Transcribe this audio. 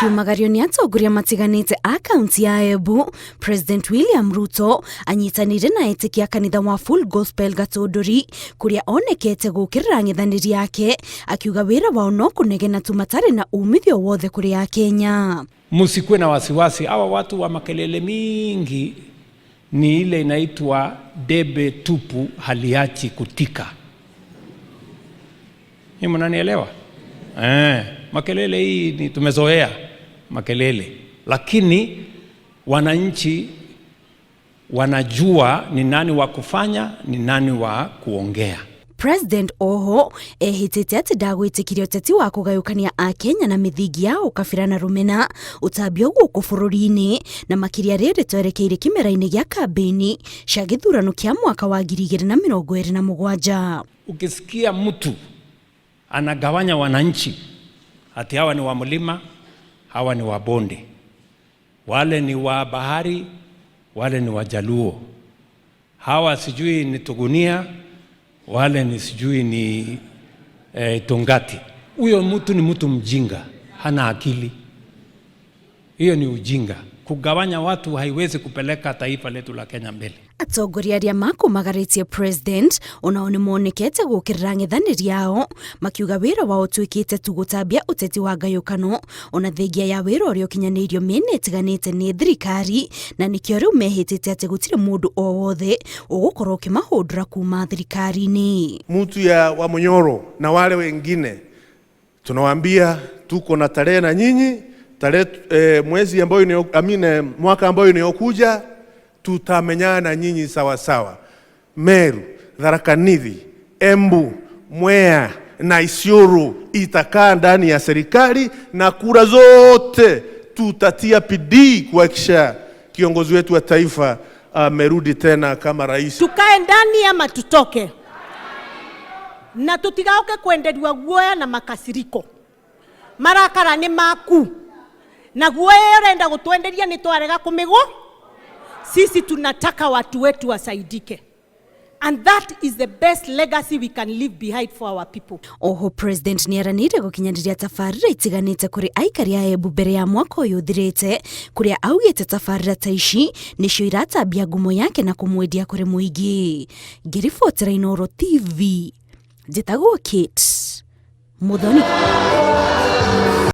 Akiumagario ni atongoria matiganite a kaunti ya Embu, President William Ruto anyitanire na etĩkia kanitha wa Full Gospel Gatũndũri kuria onekete gũkĩrĩra ng'ethanĩri yake, akiuga wĩra wao no kũnegena tu matarĩ na umithio wothe kũrĩ Akenya. Msikuwe na wasiwasi, hawa watu wa makelele mingi ni ile inaitwa debe tupu haliachi kutika. Ni mnanielewa? Makelele hii ni tumezoea makelele, lakini wananchi wanajua ni nani wa kufanya, ni nani wa kuongea. President Oho ehitĩte atĩ ndagwĩtĩkirie ũteti wa kũgayũkania Akenya na mĩthingi ya ũkabira na rũmena ũtambio gũkũ bũrũri-inĩ, na makĩria rĩrĩ twerekeire kĩmera-inĩ gĩa kambĩini cia gĩthurano kĩa mwaka wa 2027. Ukisikia mtu anagawanya wananchi, ati hawa ni wa mlima, hawa ni wa bonde, wale ni wa bahari, wale ni wa Jaluo, hawa sijui ni Tugunia, wale ni sijui ni Tongati. Huyo mtu ni mtu mjinga, hana akili. Hiyo ni ujinga. Kugawanya watu haiwezi kupeleka taifa letu la Kenya mbele. Atongoria arĩa makumagaritie president onao nĩ monekete gũkĩrĩra ng'ethanĩri yao, makiuga wĩra wao tuĩkĩte tu gũtambia ũteti wa ngayũkano, ona thengia ya wĩra ũrĩa ũkinyanĩirio mĩena ĩtiganĩte nĩ thirikari, na nĩkĩo rĩu mehĩtĩte atĩ gũtirĩ mũndũ o wothe ũgũkorwo ũkĩmahũndũra kuma thirikari-inĩ. Mtu ya Wamunyoro na wale wengine tunawaambia tuko na tarehe na nyinyi, tarehe mwezi ambao mwaka ambao inayokuja tutamenyana na nyinyi sawa sawa. Meru, Tharaka Nithi, Embu, Mwea na Isiolo itakaa ndani ya serikali, na kura zote tutatia bidii kuhakikisha kiongozi wetu wa taifa amerudi tena kama rais. Tukae ndani ama tutoke, na tutigauke kuendelea guoya na makasiriko. Marakara ni maku, na guoya yorenda gũtwenderia ni twarega kumigwo. Sisi tunataka watu wetu wasaidike, and that is the best legacy we can leave behind for our people. Oho president ni aranire gũkinyanĩria tabarĩra itiganĩte kũrĩ aikari a Embu mbere ya mwaka ũyũ ũthirĩte, kũrĩa augĩte tabarĩra ta ici nĩcio iratambia ngumo yake na kũmwendia kũrĩ mũingĩ. Ngĩribotera Inooro TV, njĩtagwo Kate Muthoni.